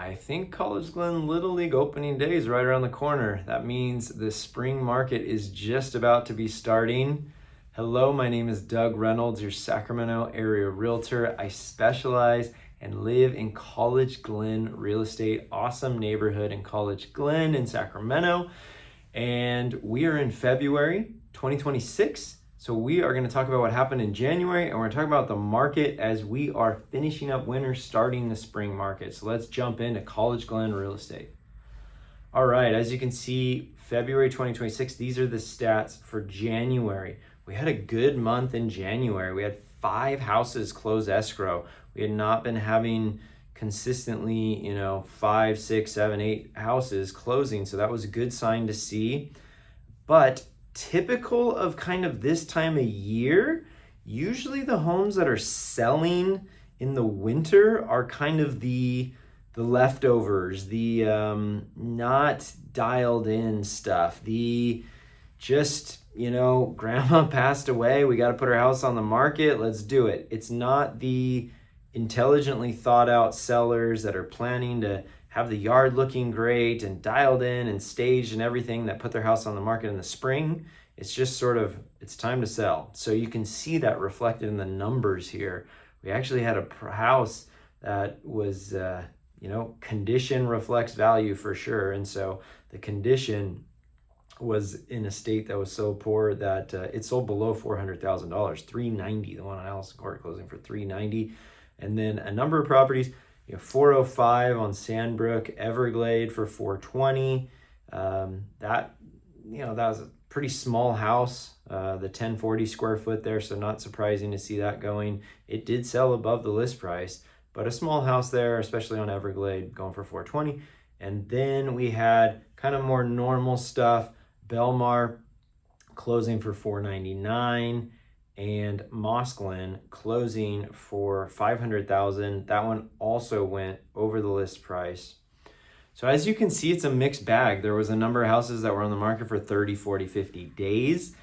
I think College-Glen Little League opening day is right around the corner. That means the spring market is just about to be starting. Hello, my name is Doug Reynolds, your Sacramento area realtor. I specialize and live in College-Glen Real Estate, awesome neighborhood in College-Glen in Sacramento. And we are in February 2026. So we are going to talk about what happened in January, and we're going to talk about the market as we are finishing up winter, starting the spring market. So let's jump into College-Glen Real Estate. All right, as you can see, February 2026, these are the stats for January. We had a good month in January. We had 5 houses close escrow. We had not been having consistently, 5, 6, 7, 8 houses closing. So that was a good sign to see. But typical of kind of this time of year, usually the homes that are selling in the winter are kind of the leftovers, the not dialed in stuff, the just, grandma passed away, we got to put our house on the market, let's do it. It's not the intelligently thought out sellers that are planning to have the yard looking great and dialed in and staged and everything that put their house on the market in the spring. It's just sort of, it's time to sell. So you can see that reflected in the numbers here. We actually had a house that was, condition reflects value for sure. And so the condition was in a state that was so poor that it sold below $400,000, $390, the one on Allison Court closing for $390. And then a number of properties, 405 on Sandbrook, Everglade for $420. That was a pretty small house, the 1040 square foot there, so not surprising to see that going. It did sell above the list price, but a small house there, especially on Everglade, going for $420. And then we had kind of more normal stuff, Belmar closing for $499. And Moss-Glen closing for $500,000. That one also went over the list price. So as you can see, it's a mixed bag. There was a number of houses that were on the market for 30, 40, 50 days.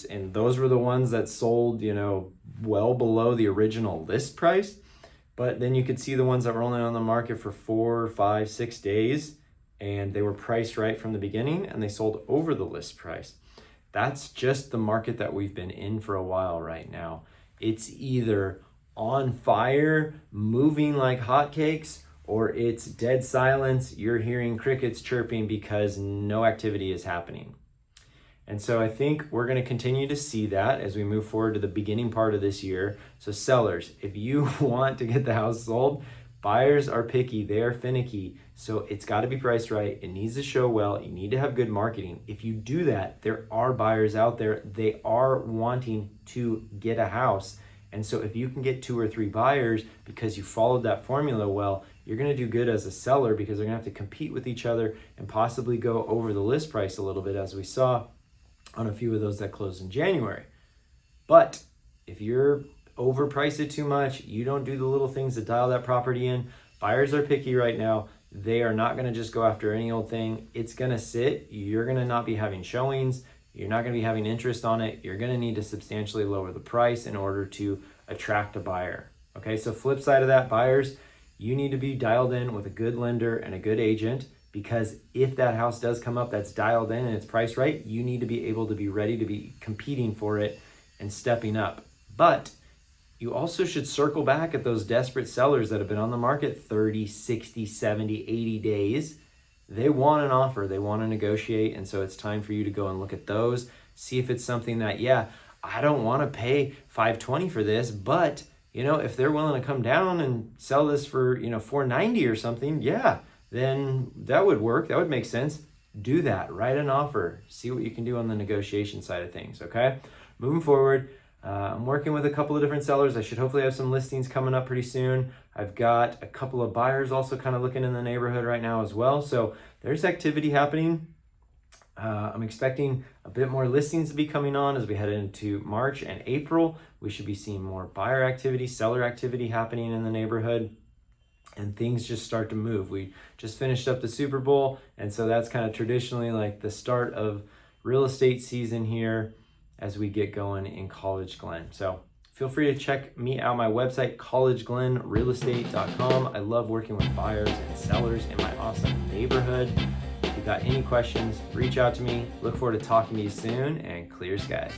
And those were the ones that sold, well below the original list price. But then you could see the ones that were only on the market for 4, 5, 6 days, and they were priced right from the beginning, and they sold over the list price. That's just the market that we've been in for a while right now. It's either on fire, moving like hotcakes, or it's dead silence. You're hearing crickets chirping because no activity is happening. And so I think we're going to continue to see that as we move forward to the beginning part of this year. So sellers, if you want to get the house sold, buyers are picky, they're finicky, so it's got to be priced right. It needs to show well. You need to have good marketing. If you do that, there are buyers out there. They are wanting to get a house. And so if you can get 2 or 3 buyers because you followed that formula well, you're going to do good as a seller because they're going to have to compete with each other and possibly go over the list price a little bit, as we saw on a few of those that closed in January. But if you're overprice it too much, you don't do the little things to dial that property in, buyers are picky right now. They are not going to just go after any old thing. It's going to sit. You're going to not be having showings. You're not going to be having interest on it. You're going to need to substantially lower the price in order to attract a buyer. Okay, so flip side of that, buyers, you need to be dialed in with a good lender and a good agent, because if that house does come up that's dialed in and it's priced right, you need to be able to be ready to be competing for it and stepping up. But you also should circle back at those desperate sellers that have been on the market 30, 60, 70, 80 days. They want an offer, they want to negotiate, and so it's time for you to go and look at those, see if it's something that, I don't want to pay $520 for this, but, if they're willing to come down and sell this for, $490 or something, then that would work, that would make sense. Do that, write an offer, see what you can do on the negotiation side of things, okay? Moving forward, I'm working with a couple of different sellers. I should hopefully have some listings coming up pretty soon. I've got a couple of buyers also kind of looking in the neighborhood right now as well. So there's activity happening. I'm expecting a bit more listings to be coming on as we head into March and April. We should be seeing more buyer activity, seller activity happening in the neighborhood, and things just start to move. We just finished up the Super Bowl, and so that's kind of traditionally like the start of real estate season here as we get going in College-Glen. So Feel free to check me out my website, College-Glen I love working with buyers and sellers in my awesome neighborhood. If you got any questions, reach out to me. Look forward to talking to you soon, and clear skies.